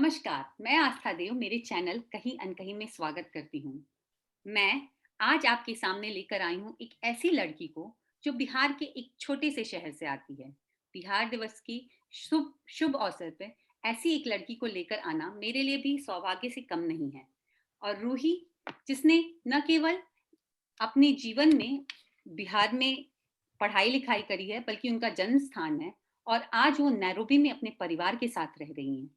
नमस्कार, मैं आस्था देव मेरे चैनल कहीं अनकहीं में स्वागत करती हूँ। मैं आज आपके सामने लेकर आई हूँ एक ऐसी लड़की को जो बिहार के एक छोटे से शहर से आती है। बिहार दिवस की शुभ शुभ अवसर पे ऐसी एक लड़की को लेकर आना मेरे लिए भी सौभाग्य से कम नहीं है। और रूही, जिसने न केवल अपने जीवन में बिहार में पढ़ाई लिखाई करी है बल्कि उनका जन्म स्थान है, और आज वो नैरोबी में अपने परिवार के साथ रह रही हैं।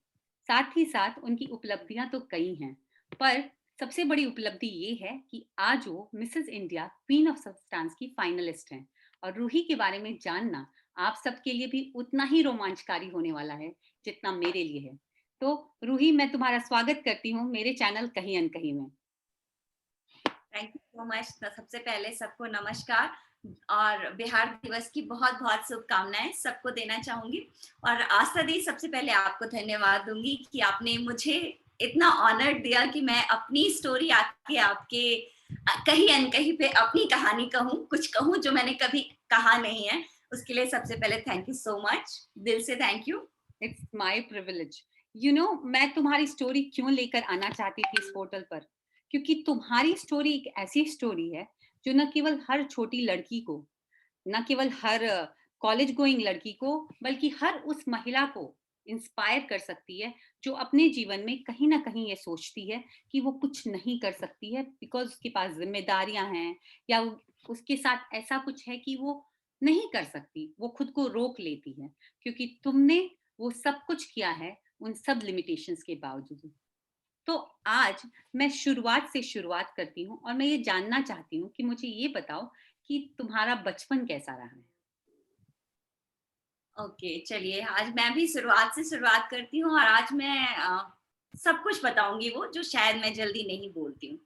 साथ ही साथ उनकी उपलब्धियां तो कई हैं, पर सबसे बड़ी उपलब्धि ये है कि आज वो Mrs India queen of substance की फाइनलिस्ट हैं। और रूही के बारे में जानना आप सबके लिए भी उतना ही रोमांचकारी होने वाला है जितना मेरे लिए है। तो रूही, मैं तुम्हारा स्वागत करती हूँ मेरे चैनल कहीं अनकहीं में। Thank you so much. सबसे पहले सबको नमस्कार और बिहार दिवस की बहुत बहुत शुभकामनाएं सबको देना चाहूंगी। और आस्था दी, सबसे पहले आपको धन्यवाद दूंगी कि आपने मुझे इतना ऑनर दिया कि मैं अपनी स्टोरी आके आपके कहीं अनकहीं पे अपनी कहानी कहूँ, कुछ कहूँ जो मैंने कभी कहा नहीं है। उसके लिए सबसे पहले थैंक यू सो मच, दिल से thank you. It's my privilege. मैं तुम्हारी स्टोरी क्यों लेकर आना चाहती थी इस पोर्टल पर, क्योंकि तुम्हारी स्टोरी एक ऐसी स्टोरी है जो न केवल हर छोटी लड़की को, न केवल हर कॉलेज गोइंग लड़की को, बल्कि हर उस महिला को इंस्पायर कर सकती है जो अपने जीवन में कहीं ना कहीं ये सोचती है कि वो कुछ नहीं कर सकती है बिकॉज उसके पास जिम्मेदारियां हैं, या उसके साथ ऐसा कुछ है कि वो नहीं कर सकती, वो खुद को रोक लेती है। क्योंकि तुमने वो सब कुछ किया है उन सब लिमिटेशंस के बावजूद। तो आज मैं शुरुआत से शुरुआत करती हूँ और मैं ये जानना चाहती हूँ कि मुझे ये बताओ कि तुम्हारा बचपन कैसा रहा है। ओके, चलिए आज मैं भी शुरुआत से शुरुआत करती हूँ और आज मैं सब कुछ बताऊंगी वो जो शायद मैं जल्दी नहीं बोलती हूँ,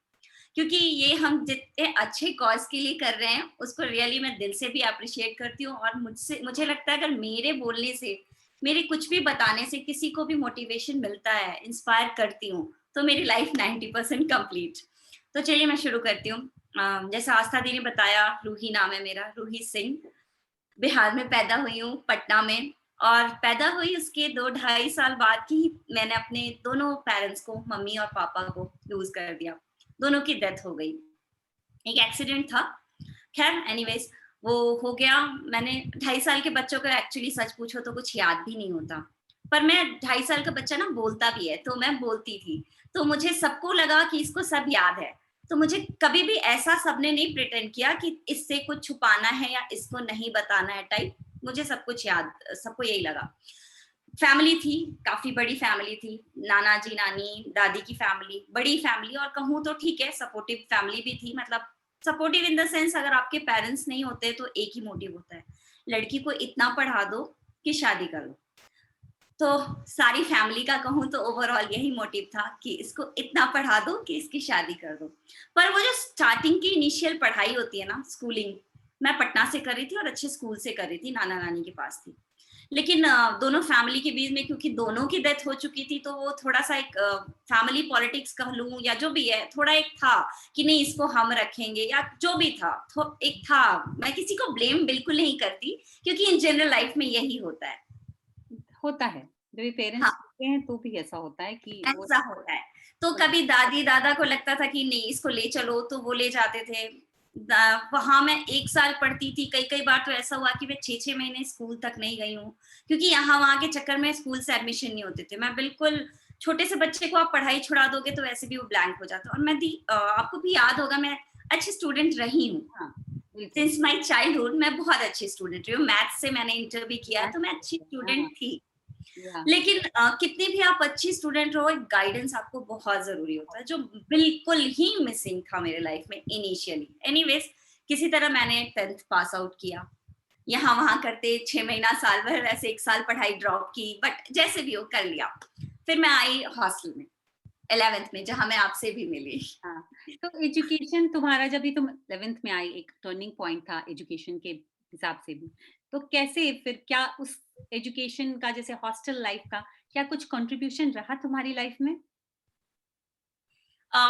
क्योंकि ये हम जितने अच्छे कॉज के लिए कर रहे हैं उसको रियली मैं दिल से भी अप्रिशिएट करती हूँ। और मुझे लगता है अगर मेरे बोलने से, मेरे कुछ भी बताने से किसी को भी मोटिवेशन मिलता है, इंस्पायर करती हूँ, तो मेरी लाइफ 90% कंप्लीट। तो चलिए मैं शुरू करती हूँ। जैसा आस्था दी ने बताया, रूही नाम है मेरा, रूही सिंह। बिहार में पैदा हुई हूँ, पटना में। और पैदा हुई उसके 2 ढाई साल बाद ही मैंने अपने दोनों पेरेंट्स को, मम्मी और पापा को लूज कर दिया। दोनों की डेथ हो गई, एक एक्सीडेंट था। खैर एनीवेज, वो हो गया। मैंने 2.5 साल के बच्चों को एक्चुअली सच पूछो तो कुछ याद भी नहीं होता, पर मैं 2.5 साल का बच्चा ना बोलता भी है, तो मैं बोलती थी। तो मुझे सबको लगा कि इसको सब याद है। तो मुझे कभी भी ऐसा सबने नहीं प्रिटेंड किया कि इससे कुछ छुपाना है या इसको नहीं बताना है टाइप। मुझे सब कुछ याद, सबको यही लगा। फैमिली थी, काफी बड़ी फैमिली थी। नाना जी, नानी, दादी की फैमिली, बड़ी फैमिली। और कहूँ तो ठीक है, सपोर्टिव फैमिली भी थी। मतलब सपोर्टिव इन द सेंस, अगर आपके पेरेंट्स नहीं होते तो एक ही मोटिव होता है, लड़की को इतना पढ़ा दो कि शादी कर लो। तो सारी फैमिली का कहूँ तो ओवरऑल यही मोटिव था कि इसको इतना पढ़ा दो कि इसकी शादी कर दो। पर वो जो स्टार्टिंग की इनिशियल पढ़ाई होती है ना, स्कूलिंग, मैं पटना से कर रही थी और अच्छे स्कूल से कर रही थी, नाना नानी के पास थी। लेकिन दोनों फैमिली के बीच में, क्योंकि दोनों की डेथ हो चुकी थी, तो वो थोड़ा सा एक फैमिली पॉलिटिक्स कह लूं या जो भी है, थोड़ा एक था कि नहीं इसको हम रखेंगे या जो भी था, तो एक था। मैं किसी को ब्लेम बिल्कुल नहीं करती, क्योंकि इन जनरल लाइफ में यही होता है। होता है, जब ये पेरेंट्स हाँ, होते हैं तो भी ऐसा होता है कि वो ऐसा होता है। तो कभी दादी दादा को लगता था कि नहीं इसको ले चलो, तो वो ले जाते थे। वहां मैं 1 साल पढ़ती थी। कई कई बार तो ऐसा हुआ कि मैं 6 6 महीने स्कूल तक नहीं गई हूँ, क्योंकि यहाँ वहां के चक्कर में स्कूल से एडमिशन नहीं होते थे। मैं बिल्कुल, छोटे से बच्चे को आप पढ़ाई छुड़ा दोगे तो वैसे भी वो ब्लैंक हो जाता। और मैं आपको भी याद होगा, मैं अच्छी स्टूडेंट रही हूँ। हाँ, बिल्कुल। सिंस माई चाइल्डहुड मैं बहुत अच्छी स्टूडेंट रही हूँ। मैथ्स से मैंने इंटर भी किया, तो मैं अच्छी स्टूडेंट हाँ, थी। या लेकिन कितने भी आप अच्छी स्टूडेंट रहो, एक गाइडेंस आपको बहुत जरूरी होता है, जो बिल्कुल ही मिसिंग था मेरे लाइफ में इनिशियली। एनीवेज, किसी तरह मैंने 10th पास आउट किया। यहाँ वहां करते 6 महीना साल भर, ऐसे 1 साल पढ़ाई ड्रॉप की, बट जैसे भी हो कर लिया। फिर मैं आई हॉस्टल में 11th में, जहां मैं आपसे भी मिली। हाँ। तो एजुकेशन तुम्हारा, जब भी तुम 11th में आई, एक टर्निंग पॉइंट था एजुकेशन के हिसाब से भी। तो कैसे फिर, क्या उस एजुकेशन का, जैसे हॉस्टल लाइफ का, क्या कुछ कंट्रीब्यूशन रहा तुम्हारी लाइफ में?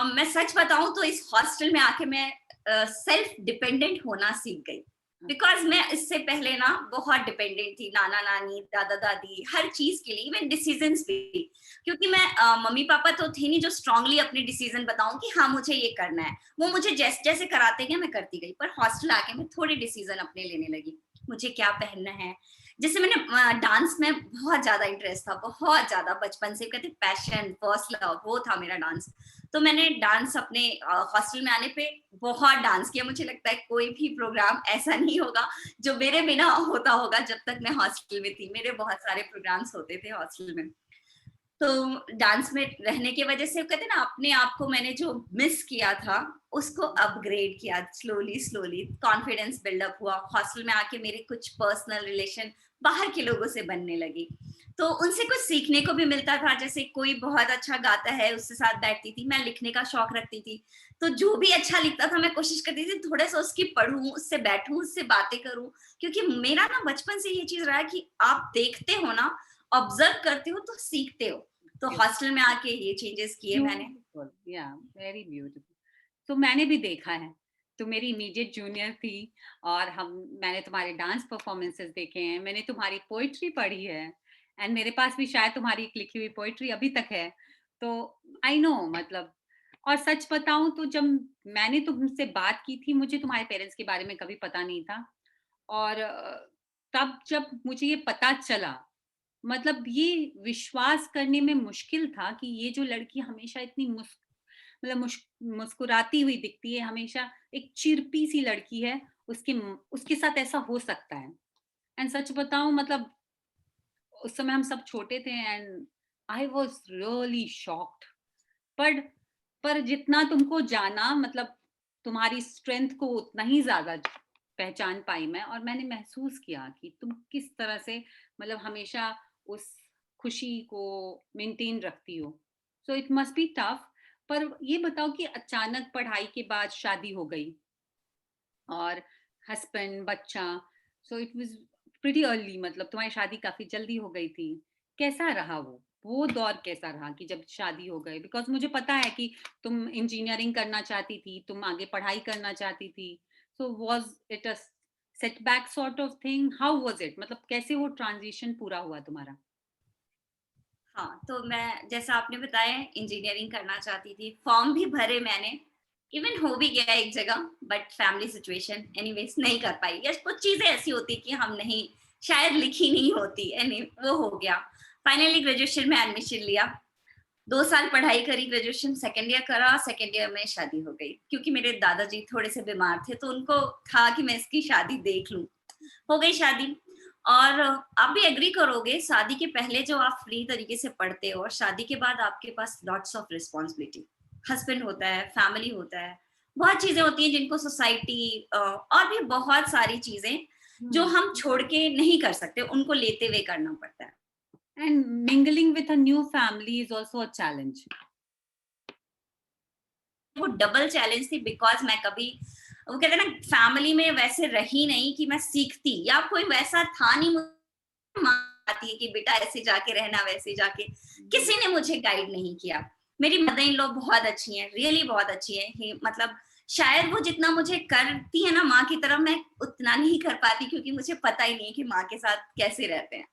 मैं सच बताऊं तो इस हॉस्टल में आके मैं सेल्फ डिपेंडेंट होना सीख गई। बिकॉज मैं इससे पहले ना बहुत डिपेंडेंट थी, नाना नानी दादा दादी हर चीज के लिए, इवन डिसीजंस भी। क्योंकि मैं मम्मी पापा तो थे नहीं जो स्ट्रांगली अपने डिसीजन बताऊं कि हाँ मुझे ये करना है। वो मुझे जैसे जैसे कराते गए मैं करती गई, पर हॉस्टल आके मैं थोड़े डिसीजन अपने लेने लगी, मुझे क्या पहनना है। जैसे मैंने डांस में बहुत ज्यादा इंटरेस्ट था, बहुत ज्यादा, बचपन से कहते पैशन फर्स्ट लव वो था मेरा डांस। तो मैंने डांस अपने हॉस्टल में आने पे बहुत डांस किया। मुझे लगता है कोई भी प्रोग्राम ऐसा नहीं होगा जो मेरे बिना होता होगा जब तक मैं हॉस्टल में थी। मेरे बहुत सारे प्रोग्राम्स होते थे हॉस्टल में। तो डांस में रहने की वजह से कहते ना अपने आप को मैंने जो मिस किया था उसको अपग्रेड किया, स्लोली स्लोली कॉन्फिडेंस बिल्डअप हुआ। हॉस्टल में आके मेरे कुछ पर्सनल रिलेशन बाहर के लोगों से बनने लगी, तो उनसे कुछ सीखने को भी मिलता था। जैसे कोई बहुत अच्छा गाता है उसके साथ बैठती थी, मैं लिखने का शौक रखती थी, तो जो भी अच्छा लिखता था मैं कोशिश करती थी थोड़ा सा उसकी पढ़ूं, उससे बैठूं, उससे बातें करूं। क्योंकि मेरा ना बचपन से ये चीज रहा है कि आप देखते हो ना, ऑब्जर्व करते हो तो सीखते हो। तो हॉस्टल में आके ये चेंजेस किए मैंने। ब्यूटीफुल, या वेरी ब्यूटीफुल। तो मैंने भी देखा है, तो मेरी इमीडिएट जूनियर थी, और हम मैंने तुम्हारे डांस परफॉर्मेंसेस देखे हैं, मैंने तुम्हारी पोइट्री पढ़ी है, एंड मेरे पास भी शायद तुम्हारी एक लिखी हुई पोइट्री अभी तक है। तो आई नो, मतलब, और सच बताऊं तो जब मैंने तुमसे बात की थी, मुझे तुम्हारे पेरेंट्स के बारे में कभी पता नहीं था। और तब जब मुझे ये पता चला, मतलब ये विश्वास करने में मुश्किल था कि ये जो लड़की हमेशा इतनी मतलब मुस्कुराती हुई दिखती है, हमेशा एक चिरपी सी लड़की है, उसके साथ ऐसा हो सकता है। एंड सच बताऊं, मतलब उस समय हम सब छोटे थे, and I was really shocked. पर पर जितना तुमको जाना, मतलब तुम्हारी स्ट्रेंथ को उतना ही ज्यादा पहचान पाई मैं, और मैंने महसूस किया कि तुम किस तरह से, मतलब हमेशा उस खुशी को मेंटेन रखती हो। So it must be tough. पर ये बताओ कि अचानक पढ़ाई के बाद शादी हो गई, और हस्बैंड, बच्चा, so it was pretty early, मतलब तुम्हारी शादी काफी जल्दी हो गई थी। कैसा रहा वो दौर कैसा रहा कि जब शादी हो गई? बिकॉज मुझे पता है कि तुम इंजीनियरिंग करना चाहती थी, तुम आगे पढ़ाई करना चाहती थी। So was it a setback sort of thing? How was it, मतलब कैसे वो ट्रांजिशन पूरा हुआ तुम्हारा? हाँ, तो मैं जैसा आपने बताया इंजीनियरिंग करना चाहती थी, फॉर्म भी भरे मैंने, इवन हो भी गया एक जगह, बट फैमिली सिचुएशन एनीवेज नहीं कर पाई, या कुछ चीजें ऐसी होती कि हम नहीं, शायद लिखी नहीं होती, एनी वो हो गया। फाइनली ग्रेजुएशन में एडमिशन लिया, 2 साल पढ़ाई करी, ग्रेजुएशन सेकेंड ईयर करा, सेकेंड ईयर में शादी हो गई। क्योंकि मेरे दादाजी थोड़े से बीमार थे तो उनको था कि मैं इसकी शादी देख लूं। हो गई शादी। और आप भी एग्री करोगे, शादी के पहले जो आप फ्री तरीके से पढ़ते हो और शादी के बाद आपके पास लॉट्स ऑफ रिस्पॉन्सिबिलिटी, हस्बैंड होता है, फैमिली होता है, बहुत चीजें होती हैं जिनको सोसाइटी और भी बहुत सारी चीजें जो हम छोड़ के नहीं कर सकते, उनको लेते हुए करना पड़ता है। And mingling with a new family is also a challenge. वो डबल चैलेंज थी, बिकॉज मैं कभी, वो कहते हैं ना, फैमिली में वैसे रही नहीं कि मैं सीखती, या कोई वैसा था नहीं आती है कि बेटा ऐसे जाके रहना, वैसे जाके किसी ने मुझे गाइड नहीं किया। मेरी मदर इन लॉ बहुत अच्छी हैं, रियली बहुत अच्छी है, मतलब शायद वो जितना मुझे करती है ना माँ की तरह, मैं उतना नहीं कर पाती, क्योंकि मुझे पता ही नहीं कि माँ के साथ कैसे रहते हैं।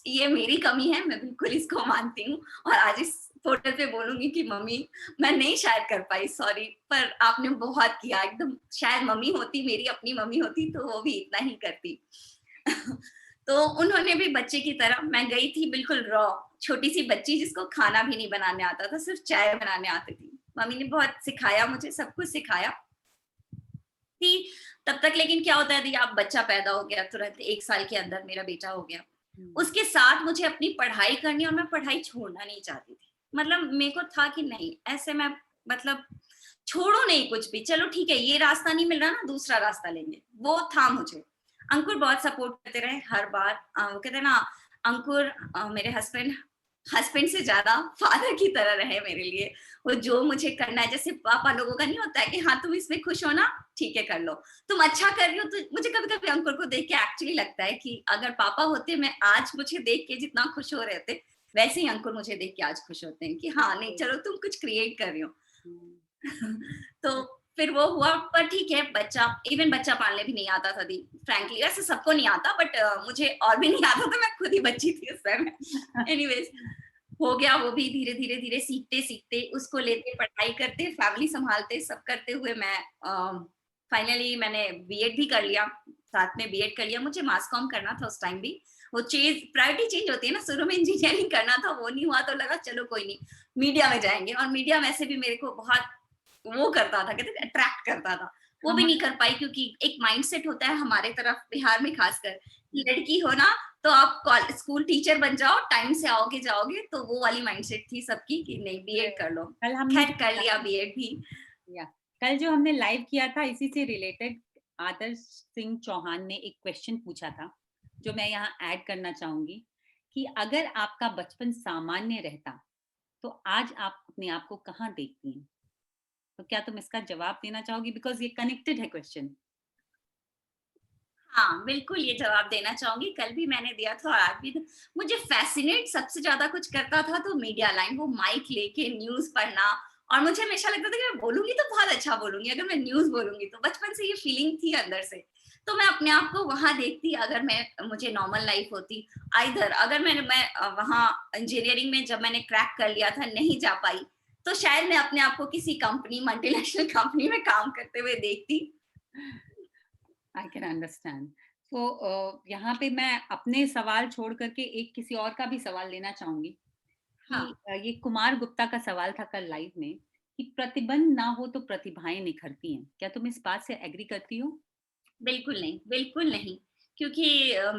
ये मेरी कमी है, मैं बिल्कुल इसको मानती हूँ, और आज इस पोर्टल पे बोलूंगी कि मम्मी मैं नहीं शायद कर पाई, सॉरी, पर आपने बहुत किया एकदम। शायद मम्मी होती, मेरी अपनी मम्मी होती तो वो भी इतना ही करती। तो उन्होंने भी बच्चे की तरह, मैं गई थी बिल्कुल रॉ, छोटी सी बच्ची जिसको खाना भी नहीं बनाने आता था, सिर्फ चाय बनाने आती थी। मम्मी ने बहुत सिखाया मुझे, सब कुछ सिखाया थी तब तक। लेकिन क्या होता है दी, आप बच्चा पैदा हो गया तुरंत 1 साल के अंदर मेरा बेटा हो गया, उसके साथ मुझे अपनी पढ़ाई करनी, और मैं पढ़ाई छोड़ना नहीं चाहती थी। मतलब मेरे को था कि नहीं, ऐसे मैं, मतलब छोड़ो नहीं कुछ भी, चलो ठीक है ये रास्ता नहीं मिल रहा ना, दूसरा रास्ता लेंगे, वो था मुझे। अंकुर बहुत सपोर्ट करते रहे हर बार। वो कहते हैं ना, अंकुर मेरे हस्बैंड, हस्बैंड से ज्यादा फादर की तरह रहे मेरे लिए। वो जो मुझे करना है, जैसे पापा लोगों का नहीं होता है कि हाँ तुम इसमें खुश हो ना, ठीक है कर लो, तुम अच्छा कर रही हो। तो मुझे कभी कभी अंकुर को देख के एक्चुअली लगता है कि अगर पापा होते, मैं आज मुझे देख के जितना खुश हो रहे थे, वैसे ही अंकुर मुझे देख के आज खुश होते हैं कि हाँ नहीं चलो तुम कुछ क्रिएट कर रही हो। तो फिर वो हुआ, पर ठीक है, बच्चा, इवन बच्चा पालने भी नहीं आता था दी, फ्रैंकली वैसे सबको नहीं आता, बट मुझे और भी नहीं आता था, मैं खुद ही बच्ची थी उस समय। एनीवेज, हो गया वो भी, धीरे धीरे धीरे सीखते सीखते, उसको लेते, पढ़ाई करते, फैमिली संभालते, सब करते हुए मैं फाइनली मैंने बीएड भी कर लिया, साथ में बीएड कर लिया। मुझे मास कॉम करना था उस टाइम भी, वो चेंज, प्रायोरिटी चेंज होती है ना, शुरू में इंजीनियरिंग करना था, वो नहीं हुआ तो लगा चलो कोई नहीं, मीडिया में जाएंगे। और मीडिया में से भी मेरे को बहुत वो करता था, कहते अट्रैक्ट करता था, वो भी नहीं कर पाई, क्योंकि एक माइंडसेट होता है हमारे तरफ बिहार में खासकर, लड़की हो ना तो आप स्कूल टीचर बन जाओ, टाइम से आओगे जाओगे, तो वो वाली माइंडसेट थी सबकी कि नहीं बीएड कर लो। कल हमने खैर कर लिया बीएड भी। या कल जो हमने लाइव किया था, इसी से रिलेटेड आदर्श सिंह चौहान ने एक क्वेश्चन पूछा था, जो मैं यहाँ ऐड करना चाहूंगी कि अगर आपका बचपन सामान्य रहता तो आज आप अपने आप को कहाँ देखती हैं? तो क्या तुम इसका जवाब देना चाहोगी? बिकॉज ये कनेक्टेड है क्वेश्चन। हाँ, बिल्कुल ये जवाब देना चाहूँगी, कल भी मैंने दिया था और आज भी। मुझे फ़ैसिनेट सबसे ज़्यादा कुछ करता था तो मीडिया लाइन, वो माइक लेके न्यूज़ पढ़ना, और मुझे हमेशा लगता था कि मैं बोलूँगी तो बहुत अच्छा बोलूँगी, अगर मैं न्यूज़ बोलूँगी तो। बचपन से ये फीलिंग थी अंदर से। तो मैं अपने आप को वहाँ देखती, अगर मुझे नॉर्मल लाइफ़ होती, आइदर अगर वहाँ इंजीनियरिंग में जब मैंने क्रैक कर लिया था, नहीं जा पाई, तो शायद मैं अपने आप को किसी कंपनी, मल्टीनेशनल कंपनी में काम करते हुए देखती। I can understand. तो यहाँ पे मैं अपने सवाल छोड़ करके एक किसी और का भी सवाल लेना चाहूंगी कि हाँ। ये कुमार गुप्ता का सवाल था कल लाइव में कि प्रतिबंध ना हो तो प्रतिभाएं निखरती हैं। क्या तुम इस बात से एग्री करती हो? बिल्कुल नहीं, बिल्कुल नहीं। क्योंकि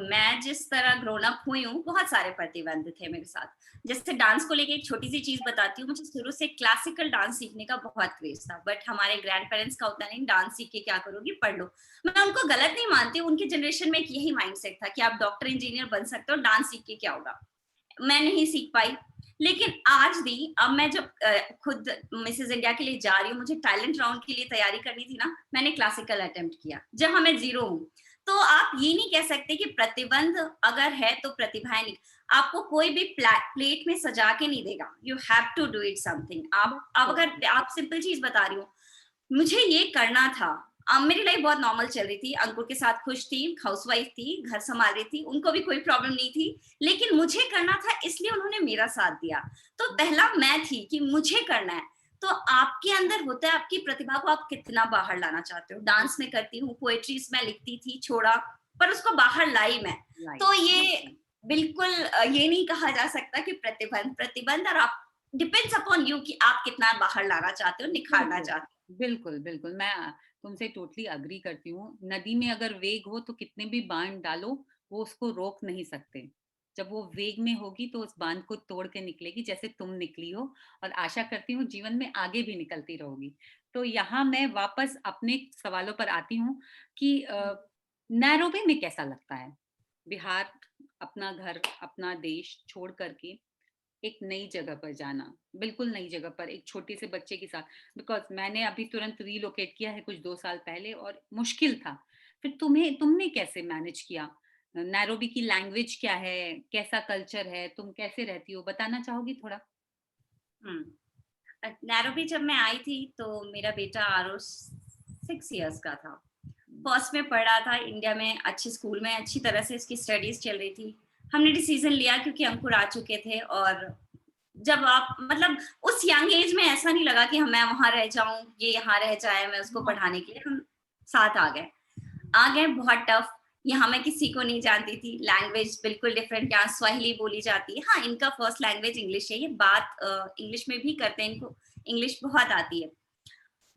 मैं जिस तरह ग्रोन अप हुई हूँ, बहुत सारे प्रतिबंध थे मेरे साथ। जैसे डांस को लेके एक छोटी-सी चीज़ बताती हूँ, मुझे शुरू से क्लासिकल डांस सीखने का बहुत क्रेज़ था, बट हमारे ग्रैंड पेरेंट्स का होता नहीं, डांस सीख के क्या करोगी, पढ़ लो। मैं उनको गलत नहीं मानती हूँ, उनके जनरेशन में एक यही माइंडसेट था कि आप डॉक्टर, इंजीनियर बन सकते हो, डांस सीख के क्या होगा? मैं नहीं सीख पाई। लेकिन आज भी, अब मैं जब खुद मिसेस इंडिया के लिए जा रही हूँ, मुझे टैलेंट राउंड के लिए तैयारी करनी थी ना, मैंने क्लासिकल अटेम्प्ट किया, जहाँ मैं ज़ीरो हूँ। तो आप ये नहीं कह सकते कि प्रतिबंध अगर है तो प्रतिभाएँ नहीं, आपको कोई भी प्लेट में सजा के नहीं देगा, you have to do it something. आप अब अगर आप सिंपल चीज़ बता रही हूँ, मुझे ये करना था। मेरी लाइफ बहुत नॉर्मल चल रही थी, अंकुर के साथ खुश थी, हाउसवाइफ थी, घर संभाल रही थी, उनको भी कोई प्रॉब्लम नहीं थी, लेकिन मुझे करना था, इसलिए उन्होंने मेरा साथ दिया। तो पहला मैं थी कि मुझे करना है। तो आपके अंदर होता है, आपकी प्रतिभा को आप कितना बाहर लाना चाहते हो। डांस में करती हूँ, पोएट्रीज में लिखती थी, छोड़ा, पर उसको बाहर लाई मैं। तो ये बिल्कुल ये नहीं कहा जा सकता कि प्रतिबंध प्रतिबंध और आप, डिपेंड्स अपॉन यू कि आप कितना बाहर लाना चाहते हो, निखारना बिल्कुल, चाहते बिल्कुल, बिल्कुल। मैं तुमसे टोटली एग्री करती हूँ। नदी में अगर वेग हो तो कितने भी बाँध डालो, वो उसको रोक नहीं सकते। जब वो वेग में होगी तो उस बाँध को तोड़ के निकलेगी, जैसे तुम निकली हो, और आशा करती हूँ जीवन में आगे भी निकलती रहोगी। तो यहाँ मैं वापस अपने सवालों पर आती हूँ कि हो। नैरोबी में कैसा लगता है? बिहार, अपना घर, अपना देश छोड़ कर के एक नई जगह पर जाना, बिल्कुल नई जगह पर एक छोटे से बच्चे के साथ। बिकॉज़ मैंने अभी तुरंत रिलोकेट किया है कुछ 2 साल पहले और मुश्किल था। फिर तुमने कैसे मैनेज किया? नैरोबी की लैंग्वेज क्या है? कैसा कल्चर है? तुम कैसे रहती हो? बताना चाहोगी थोड़ा? हुँ। नैरोबी जब मैं आई थी तो मेरा बेटा आरओ 6 इयर्स का था। फर्स्ट में पढ़ रहा था इंडिया में, अच्छे स्कूल में, अच्छी तरह से इसकी स्टडीज़ चल रही थी। हमने डिसीज़न लिया क्योंकि अंकुर आ चुके थे, और जब आप मतलब उस यंग एज में ऐसा नहीं लगा कि मैं वहाँ रह जाऊँ, ये यहाँ रह जाए, मैं उसको हाँ, पढ़ाने के लिए, हम साथ आ गए बहुत टफ। यहाँ मैं किसी को नहीं जानती थी, लैंग्वेज बिल्कुल डिफरेंट, यहाँ स्वाहिली बोली जाती है। हाँ, इनका फर्स्ट लैंग्वेज इंग्लिश है, ये बात इंग्लिश में भी करते हैं, इनको इंग्लिश बहुत आती है।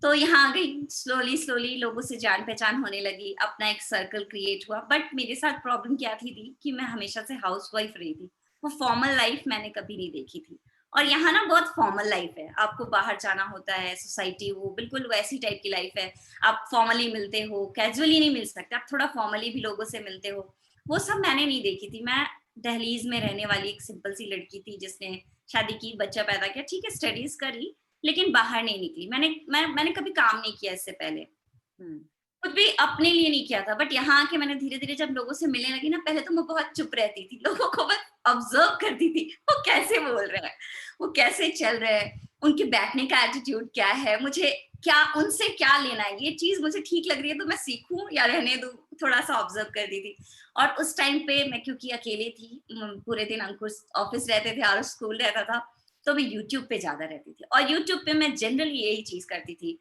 तो यहाँ आ गई, स्लोली स्लोली लोगों से जान पहचान होने लगी, अपना एक सर्कल क्रिएट हुआ। बट मेरे साथ प्रॉब्लम क्या थी दी कि मैं हमेशा से हाउसवाइफ रही थी, वो फॉर्मल लाइफ मैंने कभी नहीं देखी थी। और यहाँ ना बहुत फॉर्मल लाइफ है, आपको बाहर जाना होता है, सोसाइटी वो बिल्कुल वैसी टाइप की लाइफ है। आप फॉर्मली मिलते हो, कैजुअली नहीं मिल सकते, आप थोड़ा फॉर्मली भी लोगों से मिलते हो। वो सब मैंने नहीं देखी थी। मैं दहलीज में रहने वाली एक सिंपल सी लड़की थी जिसने शादी की, बच्चा पैदा किया, ठीक है, स्टडीज करी, लेकिन बाहर नहीं निकली। मैंने कभी काम नहीं किया इससे पहले, हुँ, खुद भी अपने लिए नहीं किया था। बट यहाँ आके मैंने धीरे-धीरे जब लोगों से मिलने लगी ना, पहले तो मैं बहुत चुप रहती थी, लोगों को बस ऑब्जर्व करती थी, वो कैसे बोल रहे हैं, वो कैसे चल रहे हैं, उनके बैठने का एटीट्यूड क्या है, मुझे क्या उनसे क्या लेना है, ये चीज मुझे ठीक लग रही है तो मैं सीखूं या रहने दूं, थोड़ा सा ऑब्जर्व कर दी थी। और उस टाइम पे मैं क्योंकि अकेले थी, पूरे दिन अंकुर ऑफिस रहते थे और स्कूल रहता था, तो मैं यूट्यूब पे ज्यादा रहती थी। और यूट्यूब पे मैं जनरली यही चीज करती थी,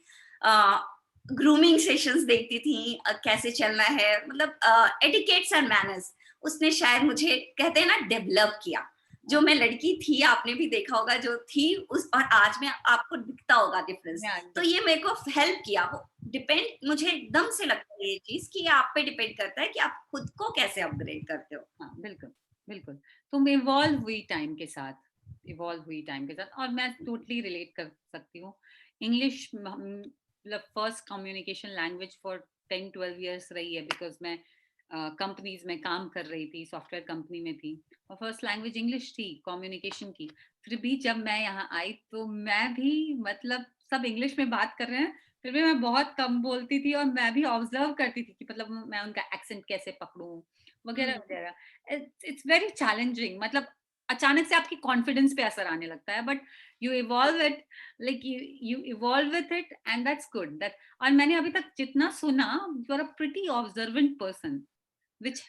ग्रूमिंग सेशंस देखती थी, कैसे चलना है, मतलब एटिकेट्स एंड मैनर्स। उसने शायद मुझे, कहते हैं ना, डेवलप किया। जो मैं लड़की थी, आपने भी देखा होगा जो थी उस और आज में आपको दिखता होगा डिफरेंस। तो ये मेरे को हेल्प किया। वो डिपेंड, मुझे एकदम से लगता है ये चीज कि ये आप पे डिपेंड करता है कि आप खुद को कैसे अपग्रेड करते हो। हाँ, बिल्कुल, बिल्कुल। तुम इवॉल्व हुई टाइम के साथ, और मैं टोटली रिलेट कर सकती हूँ। इंग्लिश मतलब first communication language for 10-12 years रही है, बिकॉज़ मैं कंपनीज़ में काम कर रही थी, सॉफ्टवेयर कंपनी में थी और फर्स्ट लैंग्वेज इंग्लिश थी कम्युनिकेशन की। फिर भी जब मैं यहाँ आई तो मैं भी मतलब सब इंग्लिश में बात कर रहे हैं, फिर भी मैं बहुत कम बोलती थी और मैं भी ऑब्ज़र्व करती थी कि मतलब मैं उनका एक्सेंट कैसे पकड़ूँ, वगैरह, हम्म, वगैरह। इट्स वेरी चैलेंजिंग, मतलब अचानक से आपकी कॉन्फिडेंस पे असर आने लगता है, but you evolve it, like you evolve with it and that's good. That और मैंने अभी तक जितना सुना, you are a pretty observant person, which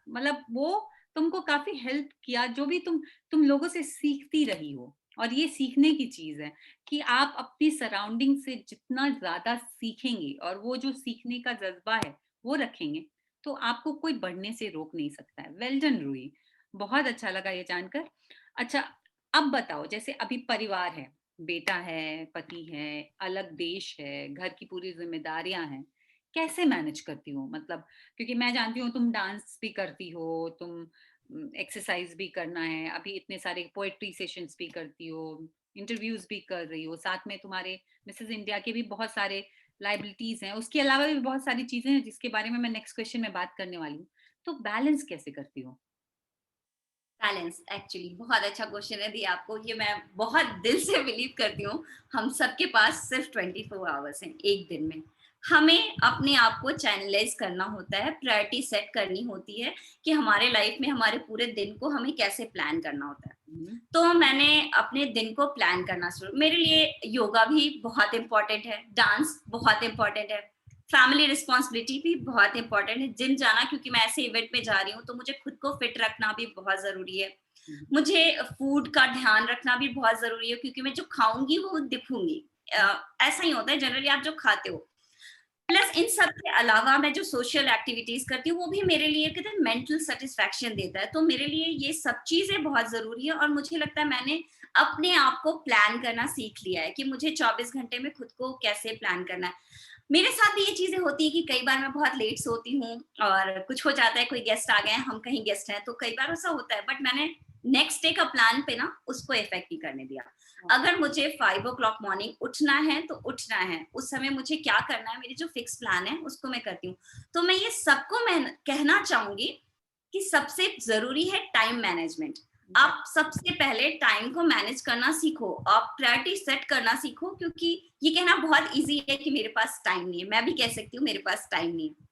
मतलब वो तुमको काफी हेल्प किया, जो भी तुम लोगों से सीखती रही हो। और ये सीखने की चीज है कि आप अपनी सराउंडिंग से जितना ज्यादा सीखेंगे और वो जो सीखने का जज्बा है वो रखेंगे, तो आपको कोई बढ़ने से रोक नहीं सकता है। वेल डन रूही, बहुत अच्छा लगा ये जानकर। अच्छा, अब बताओ, जैसे अभी परिवार है, बेटा है, पति है, अलग देश है, घर की पूरी जिम्मेदारियां हैं, कैसे मैनेज करती हो? मतलब क्योंकि मैं जानती हूँ तुम डांस भी करती हो, तुम एक्सरसाइज भी करना है, अभी इतने सारे पोएट्री सेशंस भी करती हो, इंटरव्यूज भी कर रही हो, साथ में तुम्हारे मिसेस इंडिया के भी बहुत सारे लाइबिलिटीज हैं, उसके अलावा भी बहुत सारी चीजें हैं जिसके बारे में मैं नेक्स्ट क्वेश्चन में बात करने वाली हूँ। तो बैलेंस कैसे करती हो? बैलेंस एक्चुअली बहुत अच्छा क्वेश्चन है दिया आपको, ये मैं बहुत दिल से बिलीव करती हूँ। हम सबके पास सिर्फ 24 आवर्स हैं एक दिन में। हमें अपने आप को चैनलाइज करना होता है, प्रायोरिटी सेट करनी होती है कि हमारे लाइफ में हमारे पूरे दिन को हमें कैसे प्लान करना होता है। हम्म, तो मैंने अपने दिन को प्लान करना शुरू, मेरे लिए योगा भी बहुत इंपॉर्टेंट है, डांस बहुत इंपॉर्टेंट है, फैमिली रिस्पॉन्सिबिलिटी भी बहुत इंपॉर्टेंट है, जिम जाना, क्योंकि मैं ऐसे इवेंट में जा रही हूँ तो मुझे खुद को फिट रखना भी बहुत जरूरी है। हम्म, मुझे फूड का ध्यान रखना भी बहुत जरूरी है, क्योंकि मैं जो खाऊंगी वो दिखूंगी। ऐसा ही होता है जनरली, आप जो खाते हो। प्लस इन सब के अलावा मैं जो सोशल एक्टिविटीज करती हूँ वो भी मेरे लिए कहते हैं मेंटल सेटिस्फैक्शन देता है। तो मेरे लिए ये सब चीजें बहुत जरूरी है, और मुझे लगता है मैंने अपने आप को प्लान करना सीख लिया है कि मुझे 24 घंटे में खुद को कैसे प्लान करना है। मेरे साथ भी ये चीजें होती है कि कई बार मैं बहुत लेट सोती हूँ और कुछ हो जाता है, कोई गेस्ट आ गए, हम कहीं गेस्ट हैं, तो कई बार ऐसा होता है, बट मैंने नेक्स्ट डे का प्लान पे ना उसको इफेक्ट नहीं करने दिया। अगर मुझे 5 o'clock मॉर्निंग उठना है तो उठना है, उस समय मुझे क्या करना है, मेरी जो फिक्स प्लान है उसको मैं करती हूँ। तो मैं ये सबको मैं कहना चाहूंगी कि सबसे जरूरी है टाइम मैनेजमेंट। आप सबसे पहले टाइम को मैनेज करना सीखो, आप प्रायोरिटी सेट करना सीखो, क्योंकि ये कहना बहुत इजी है कि मेरे पास टाइम नहीं है, मैं भी कह सकती हूँ मेरे पास टाइम नहीं है।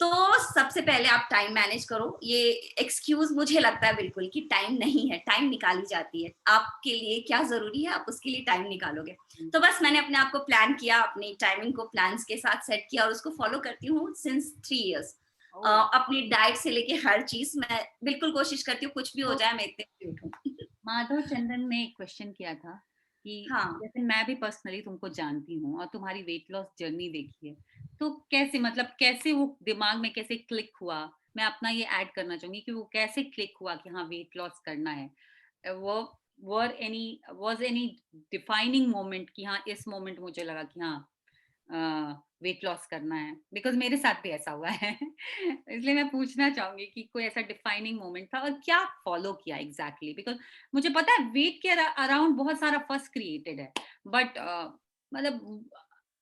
तो सबसे पहले आप टाइम मैनेज करो। ये एक्सक्यूज मुझे लगता है बिल्कुल कि टाइम नहीं है, टाइम निकाली जाती है। आपके लिए क्या जरूरी है आप उसके लिए टाइम निकालोगे। तो बस मैंने अपने आप को प्लान किया, अपनी टाइमिंग को प्लान्स के साथ सेट किया और उसको फॉलो करती हूँ सिंस 3 इयर्स। अपनी डाइट से लेके हर चीज मैं बिल्कुल कोशिश करती हूँ, कुछ भी हो तो जाए मैं इतने बजे उठूं। माधव चंदन ने एक क्वेश्चन किया था कि हाँ, जैसे मैं भी पर्सनली तुमको जानती हूँ और तुम्हारी वेट लॉस जर्नी देखी है, तो कैसे, मतलब कैसे वो दिमाग में कैसे क्लिक हुआ? मैं अपना ये ऐड करना चाहूंगी कि वो कैसे क्लिक हुआ कि हाँ वेट लॉस करना है। वो were any was any defining moment कि हाँ इस मोमेंट मुझे लगा कि हाँ वेट लॉस करना है? बिकॉज मेरे साथ भी ऐसा हुआ है इसलिए मैं पूछना चाहूंगी कि कोई ऐसा डिफाइनिंग मोमेंट था और क्या फॉलो किया एग्जैक्टली, बिकॉज मुझे पता है वेट के अराउंड बहुत सारा फस क्रिएटेड है, बट मतलब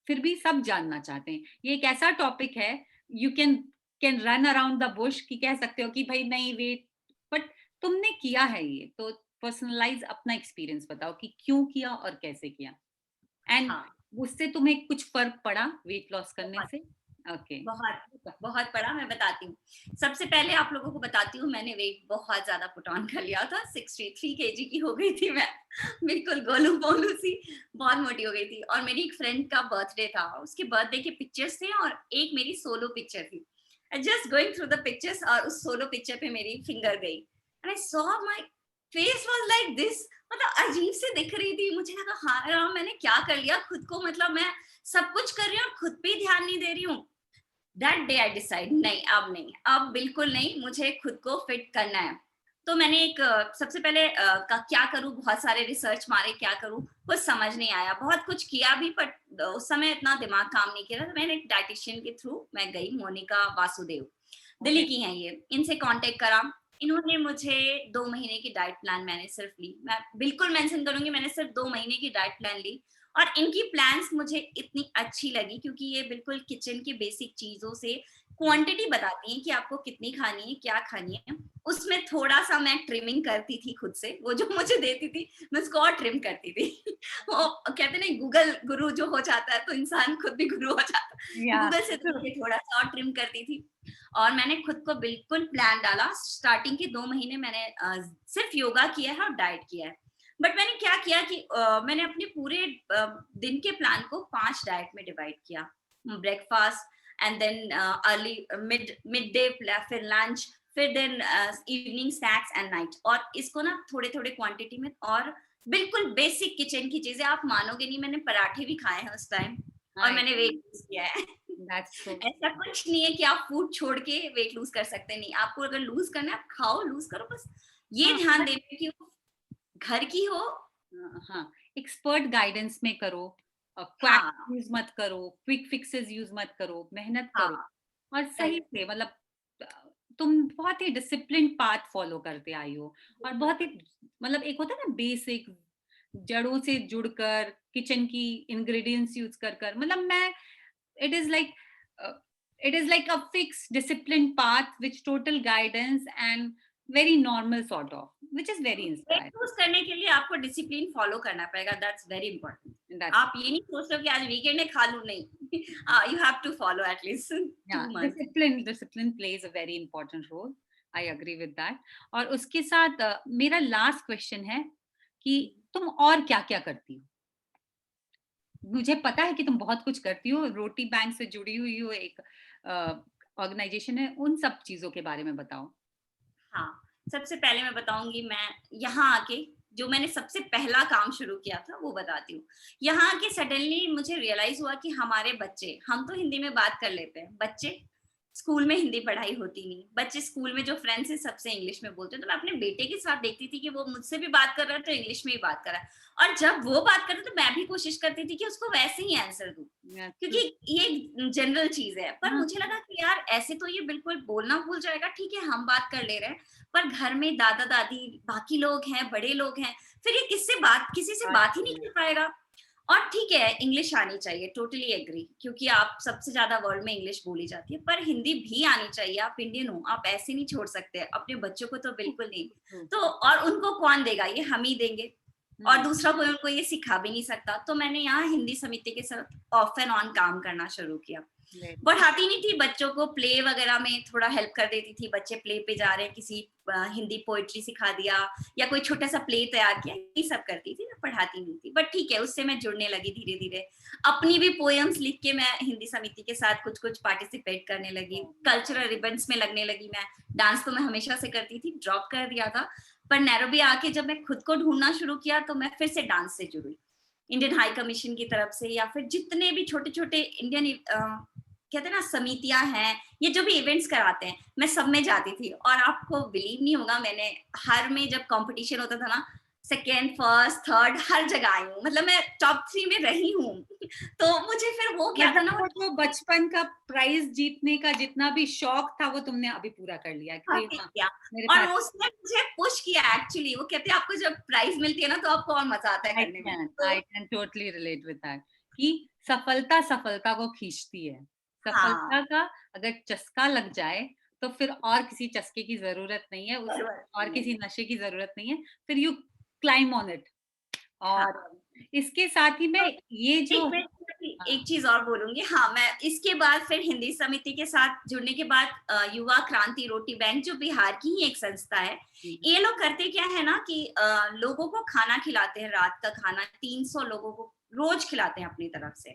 फिर भी सब जानना चाहते हैं। ये एक ऐसा टॉपिक है, you can run around the Bush, कि कह सकते हो कि भाई नहीं वेट, बट तुमने किया है ये तो पर्सनलाइज अपना एक्सपीरियंस बताओ कि क्यों किया और कैसे किया, एंड हाँ, उससे तुम्हें कुछ फर्क पड़ा वेट लॉस करने बहुत से? ओके। बहुत बहुत पड़ा, मैं बताती हूँ। सबसे पहले आप लोगों को बताती हूँ, मैंने वेट बहुत ज्यादा पुट ऑन कर लिया था, 63 केजी की हो गई थी मैं। बिल्कुल गोलू मोलू सी, बहुत मोटी हो गई थी। और मेरी एक फ्रेंड का बर्थडे था, उसके बर्थडे के पिक्चर्स थे और एक मेरी सोलो पिक्चर थी। Just going through the pictures और उस सोलो पिक्चर पे मेरी फिंगर गई and I saw my face was like this. मतलब अजीब से दिख रही थी, मुझे लगा हाँ राम, मैंने क्या कर लिया खुद को, मतलब मैं सब कुछ कर रही हूँ और खुद पे ही ध्यान नहीं दे रही हूँ। दैट डे आई डिसाइड, नहीं अब नहीं, अब बिल्कुल नहीं, मुझे खुद को फिट करना है। तो मैंने एक सबसे पहले क्या करूं, बहुत सारे रिसर्च मारे, क्या करूं कुछ समझ नहीं आया, बहुत कुछ किया भी बट उस समय इतना दिमाग काम नहीं किया था। तो मैंने एक डाइटिशियन के थ्रू मैं गई, मोनिका वासुदेव, दिल्ली ओके। की हैं ये, इनसे कांटेक्ट करा। इन्होंने मुझे 2 महीने की डाइट प्लान मैंने सिर्फ ली, मैं बिल्कुल मेंशन करूंगी, मैंने सिर्फ 2 महीने की डाइट प्लान ली। और इनकी प्लान्स मुझे इतनी अच्छी लगी क्योंकि ये बिल्कुल किचन के बेसिक चीजों से क्वांटिटी बताती हैं कि आपको कितनी खानी है, क्या खानी है। उसमें थोड़ा सा मैं ट्रिमिंग करती थी खुद से, वो जो मुझे देती थी मैं उसको और ट्रिम करती थी। वो कहते ना गूगल गुरु जो हो जाता है तो इंसान खुद भी गुरु हो जाता है, या गूगल से देख के थोड़ा सा और ट्रिम करती थी। और मैंने खुद को बिल्कुल प्लान डाला। स्टार्टिंग के 2 महीने मैंने सिर्फ योगा किया है और डाइट किया है। बट मैंने क्या किया कि मैंने अपने पूरे दिन के प्लान को 5 डाइट में डिवाइड किया। Breakfast and then early mid mid day, फिर लंच, फिर then evening snacks and night. और इसको ना थोड़े थोड़े क्वांटिटी में, और बिल्कुल बेसिक किचन की चीजें, आप मानोगे नहीं, मैंने पराठे भी खाए हैं उस टाइम और हाय, मैंने वेट लूज किया है। That's so. ऐसा कुछ नहीं है कि आप फूड छोड़ के वेट लूज कर सकते, नहीं, आपको अगर लूज करना है आप खाओ, लूज करो, बस ये हाँ, ध्यान बट देना कि वो घर की हो। हाँ, एक्सपर्ट गाइडेंस में करो, क्वैक हाँ, यूज़ मत करो, क्विक फिक्सेस यूज़ मत करो, मेहनत करो हाँ, और सही करेक्ट, से मतलब अ, तुम बहुत ही डिसिप्लिन्ड पाथ फॉलो करते आई हो और बिल्कुल। बहुत ही मतलब एक होता है ना बेसिक जड़ों से जुड़कर किचन की इंग्रेडिएंट्स यूज़ कर मतलब मैं it is like uh, it is like a fixed disciplined path which total guidance and very normal sort of which is very weight inspiring. Lose करने के लिए आपको डिसिप्लिन फॉलो करना पड़ेगा, दैट्स वेरी इंपॉर्टेंट। That's आप ये नहीं सोच रहे हो कि आज वीकेंड है खा लूं, नहीं। You have to follow at least yeah, 2 month. discipline plays a very important role. I agree with that. और उसके साथ मेरा लास्ट क्वेश्चन है कि तुम और क्या-क्या करती हो? मुझे पता है कि तुम बहुत कुछ करती हो, रोटी बैंक से जुड़ी हुई हो, एक ऑर्गेनाइजेशन है, उन सब चीज़ों के बारे में बताओ? हाँ, सबसे पहले मैं बताऊँगी, मैं यहाँ आके जो मैंने सबसे पहला काम शुरू किया था वो बताती हूँ। यहाँ आके सडनली मुझे रियलाइज़ हुआ कि हमारे बच्चे, हम तो हिंदी में बात कर लेते हैं, बच्चे स्कूल में हिंदी पढ़ाई होती नहीं। बच्चे स्कूल में जो फ्रेंड्स हैं सबसे इंग्लिश में बोलते हैं। तो मैं अपने बेटे के साथ देखती थी कि वो मुझसे भी बात कर रहा है तो इंग्लिश में ही बात कर रहा है। और जब वो बात करता तो मैं भी कोशिश करती थी कि उसको वैसे ही आंसर दूँ। क्योंकि ट्रू। ये एक जनरल चीज़ है। पर हाँ, मुझे लगा कि यार ऐसे तो ये बिल्कुल बोलना भूल जाएगा, ठीक है हम बात कर ले रहे हैं, पर घर में दादा-दादी, बाकी लोग हैं, बड़े लोग हैं, फिर ये किसी से बात बात ही नहीं करिए। कर पाएगा। और ठीक है, इंग्लिश आनी चाहिए, टोटली एग्री, क्योंकि आप सबसे ज़्यादा वर्ल्ड में इंग्लिश बोली जाती है, पर हिंदी भी आनी चाहिए, आप इंडियन हो, आप ऐसे नहीं छोड़ सकते, अपने बच्चों को तो ट्रू, बिल्कुल नहीं। ट्रू। तो और उनको कौन देगा? ये हम ही देंगे, और हुँ, दूसरा कोई उनको ये सिखा भी नहीं सकता। तो मैंने यहाँ हिंदी समिति के साथ ऑफ एंड ऑन काम करना शुरू किया। वेरी पढ़ाती नहीं थी बच्चों को, प्ले वगैरह में थोड़ा हेल्प कर देती थी। बच्चे प्ले पे जा रहे हैं, किसी हिंदी पोएट्री सिखा दिया या कोई छोटा सा प्ले तैयार किया, ये सब करती थी, मैं पढ़ाती नहीं थी। बट ठीक है, उससे मैं जुड़ने लगी धीरे धीरे। अपनी भी पोएम्स लिख के मैं हिंदी समिति के साथ कुछ कुछ पार्टिसिपेट करने लगी, कल्चरल इवेंट्स में लगने लगी। मैं डांस तो मैं हमेशा से करती थी, ड्रॉप कर दिया था, पर नैरोबी आके जब मैं खुद को ढूंढना शुरू किया तो मैं फिर से डांस से जुड़ी, इंडियन हाई कमीशन की तरफ से, या फिर जितने भी छोटे छोटे इंडियन कहते हैं ना समितियां हैं, ये जो भी इवेंट्स कराते हैं, मैं सब में जाती थी। और आपको बिलीव नहीं होगा, मैंने हर में जब कंपटीशन होता था ना, सेकेंड, फर्स्ट, थर्ड, हर जगह आई हूँ, मतलब मैं टॉप 3 में रही हूँ। तो मुझे फिर वो क्या था मतलब ना, वो वो जो बचपन का प्राइज़ जीतने का जितना भी शौक था, वो तुमने अभी पूरा कर लिया कि भई ठीक हाँ, किया। मेरे और पास उसने मुझे पुश किया एक्चुअली। वो कहते हैं आपको जब प्राइज मिलती है ना तो आपको और मजा आता है करने में, तो I can totally relate with that कि सफलता सफलता को खींचती है। हाँ, सफलता का अगर चस्का लग जाए, तो फिर और किसी चस्के की ज़रूरत नहीं है, उस जरूरत और नहीं है। किसी नशे की ज़रूरत नहीं है, फिर यू क्लाइंब ऑन इट। हाँ, और इसके साथ ही मैं तो ये जो एक मिनट, एक चीज और बोलूंगी। हाँ, मैं इसके बाद फिर हिंदी समिति के साथ जुड़ने के बाद युवा क्रांति रोटी बैंक, जो बिहार की ही एक संस्था है, ये लोग करते क्या है ना कि लोगों को खाना खिलाते हैं, रात का खाना 300 लोगों को रोज खिलाते हैं अपनी तरफ से।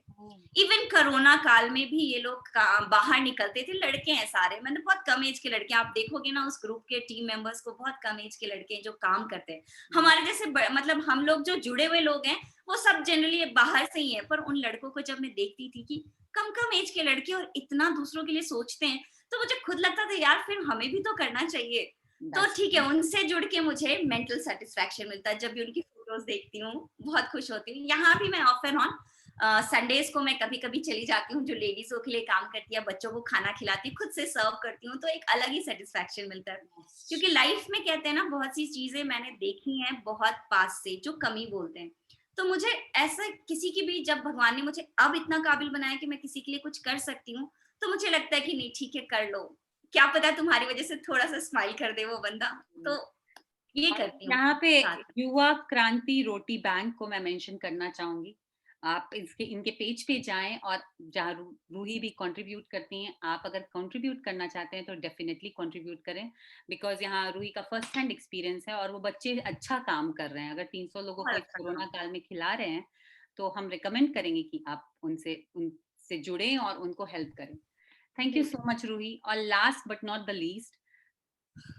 इवन कोरोना काल में भी ये लोग बाहर निकलते थे। लड़के हैं सारे, मतलब बहुत कम एज के लड़के, आप देखोगे ना उस ग्रुप के टीम मेंबर्स को, बहुत कम एज के लड़के जो काम करते हैं। हमारे जैसे मतलब हम लोग जो जुड़े हुए लोग हैं वो सब जनरली बाहर से ही है, पर उन लड़कों को जब मैं देखती थी कि कम कम एज के लड़के और इतना दूसरों के लिए सोचते हैं, तो मुझे खुद लगता था यार फिर हमें भी तो करना चाहिए। तो ठीक है, उनसे जुड़ के मुझे मेंटल सेटिस्फैक्शन मिलता है। जब भी उनकी फोटोज देखती हूँ बहुत खुश होती हूँ। यहाँ भी मैं ऑफ एंड ऑन संडेज को मैं कभी कभी चली जाती हूँ, जो लेडीजों के लिए काम करती है, बच्चों को खाना खिलाती हूँ, खुद से सर्व करती हूँ, तो एक अलग ही सेटिस्फैक्शन मिलता है। क्योंकि लाइफ में कहते हैं ना, बहुत सी चीजें मैंने देखी हैं बहुत पास से जो कमी बोलते हैं। तो मुझे ऐसा किसी की भी, जब भगवान ने मुझे अब इतना काबिल बनाया कि मैं किसी के लिए कुछ कर सकती हूँ, तो मुझे लगता है कि नहीं ठीक है, कर लो, क्या पता तुम्हारी वजह से थोड़ा सा स्माइल कर दे वो बंदा। तो ये और करती हूँ यहाँ पे साथ। युवा क्रांति रोटी बैंक को मैं मेंशन करना चाहूंगी। आप इसके इनके पेज पे जाएं, और जहाँ रूही भी कंट्रीब्यूट करती हैं, आप अगर कंट्रीब्यूट करना चाहते हैं तो डेफिनेटली कंट्रीब्यूट करें, बिकॉज यहाँ रूही का फर्स्ट हैंड एक्सपीरियंस है और वो बच्चे अच्छा काम कर रहे हैं। अगर 300 लोगों बहुत को इस अच्छा कोरोना काम। काल में खिला रहे हैं, तो हम रिकमेंड करेंगे कि आप उनसे उनसे जुड़ें और उनको हेल्प करें। Thank you so much Ruhi. और last but not the least,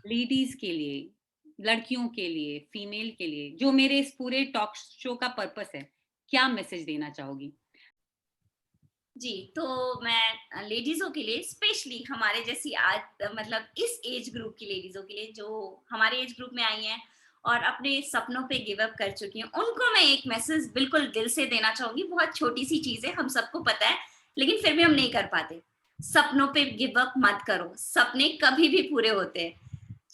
ladies के लिए, लड़कियों के लिए, फीमेल के लिए, जो मेरे इस पूरे टॉक शो का पर्पस है, क्या मैसेज देना चाहोगी? जी, तो मैं लेडीज़ों के लिए, स्पेशली हमारे जैसी आज मतलब इस एज ग्रुप की लेडीज़ों के लिए जो हमारे एज ग्रुप में आई हैं और अपने सपनों पे गिव अप कर चुकी हैं, उनको मैं एक मैसेज बिल्कुल दिल से देना चाहूँगी। बहुत छोटी-सी चीज़ है, हम सबको पता है, लेकिन फिर भी हम नहीं कर पाते। सपनों पे गिव अप मत करो, सपने कभी भी पूरे होते हैं।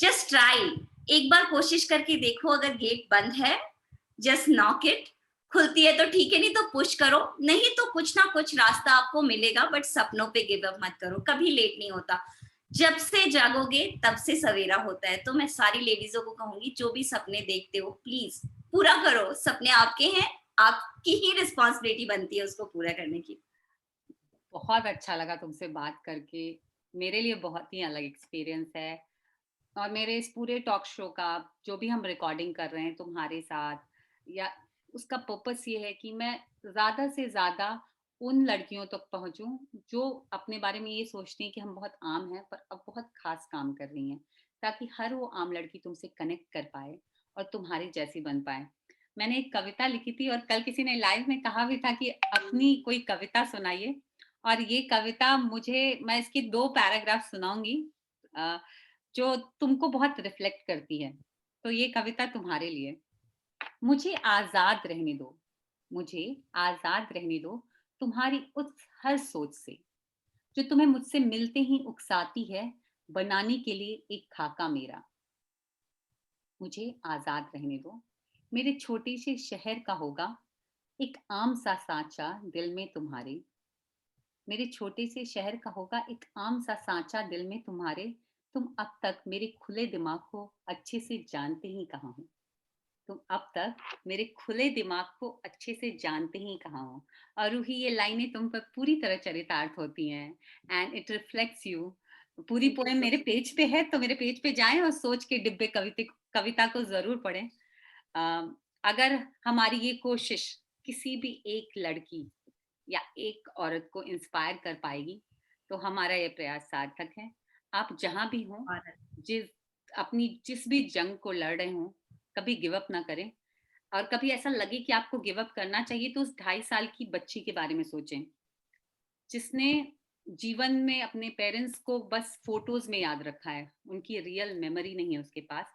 जस्ट ट्राई, एक बार कोशिश करके देखो, अगर गेट बंद है, जस्ट नॉक इट, खुलती है तो ठीक है, नहीं तो पुश करो, नहीं तो कुछ ना कुछ रास्ता आपको मिलेगा। बट सपनों पे गिव अप मत करो, कभी लेट नहीं होता। जब से जागोगे तब से सवेरा होता है। तो मैं सारी लेडीजों को कहूंगी, जो भी सपने देखते हो प्लीज पूरा करो। सपने आपके हैं, आपकी ही रिस्पॉन्सिबिलिटी बनती है उसको पूरा करने की। बहुत अच्छा लगा तुमसे बात करके। मेरे लिए बहुत ही अलग एक्सपीरियंस है, और मेरे इस पूरे टॉक शो का जो भी हम रिकॉर्डिंग कर रहे हैं तुम्हारे साथ, या उसका पर्पस ये है कि मैं ज़्यादा से ज़्यादा उन लड़कियों तक पहुंचूं जो अपने बारे में ये सोचती हैं कि हम बहुत आम हैं पर अब बहुत खास काम कर रही हैं, ताकि हर वो आम लड़की तुमसे कनेक्ट कर पाए और तुम्हारी जैसी बन पाए। मैंने एक कविता लिखी थी और कल किसी ने लाइव में कहा भी था कि अपनी कोई कविता सुनाइए, और ये कविता मैं इसकी 2 पैराग्राफ सुनाऊंगी जो तुमको बहुत रिफ्लेक्ट करती है। तो ये कविता तुम्हारे लिए। मुझे आजाद रहने दो, मुझे आजाद रहने दो, तुम्हारी उस हर सोच से जो तुम्हें मुझसे मिलते ही उकसाती है, बनाने के लिए एक खाका मेरा। मुझे आजाद रहने दो, मेरे छोटे से शहर का होगा एक आम सा सांचा दिल में तुम्हारे। मेरे छोटे से शहर का होगा एक आम सा सांचा दिल में तुम्हारे। तुम अब तक मेरे खुले दिमाग को अच्छे से जानते ही कहाँ हो। तुम अब तक मेरे खुले दिमाग को अच्छे से जानते ही कहाँ हो। और रूही, ये लाइनें तुम पर पूरी तरह चरितार्थ होती हैं, एंड इट रिफ्लेक्ट्स यू। पूरी थैंक यू पोएम सो मेरे मच। पेज पे है, तो मेरे पेज पे जाएं और सोच के डिब्बे कविता को जरूर पढ़ें। अगर हमारी ये कोशिश किसी भी एक लड़की या एक औरत को इंस्पायर कर पाएगी, तो हमारा ये प्रयास सार्थक है। आप जहां भी हों, और जिस अपनी जिस भी जंग को लड़ रहे हों, कभी गिव अप ना करें। और कभी ऐसा लगे कि आपको गिव अप करना चाहिए, तो उस 2.5 साल की बच्ची के बारे में सोचें, जिसने जीवन में अपने पेरेंट्स को बस फोटोज में याद रखा है, उनकी रियल मेमोरी नहीं है उसके पास।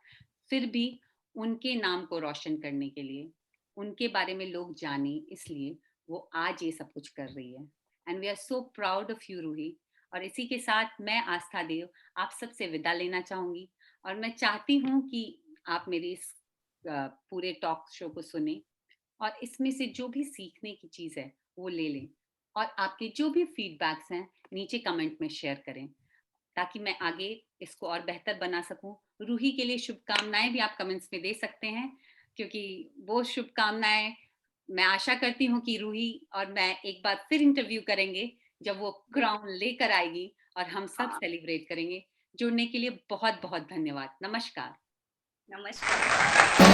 फिर भी उनके नाम को रोशन करने के लिए, उनके बारे में लोग जाने इसलिए वो आज ये सब कुछ कर रही है। And we are so proud of you Ruhi. और इसी के साथ मैं आस्था देव आप सबसे विदा लेना चाहूंगी, और मैं चाहती हूँ कि आप मेरी इस पूरे टॉक शो को सुने और इसमें से जो भी सीखने की चीज़ है वो ले लें, और आपके जो भी फीडबैक्स हैं नीचे कमेंट में शेयर करें, ताकि मैं आगे इसको और बेहतर बना सकूं। रूही के लिए शुभकामनाएं भी आप कमेंट्स में दे सकते हैं, क्योंकि वो शुभकामनाएं मैं आशा करती हूँ कि रूही और मैं एक बार फिर इंटरव्यू करेंगे जब वो क्राउन लेकर आएगी और हम सब हाँ, सेलिब्रेट करेंगे। जुड़ने के लिए बहुत बहुत धन्यवाद। नमस्कार। नमस्कार।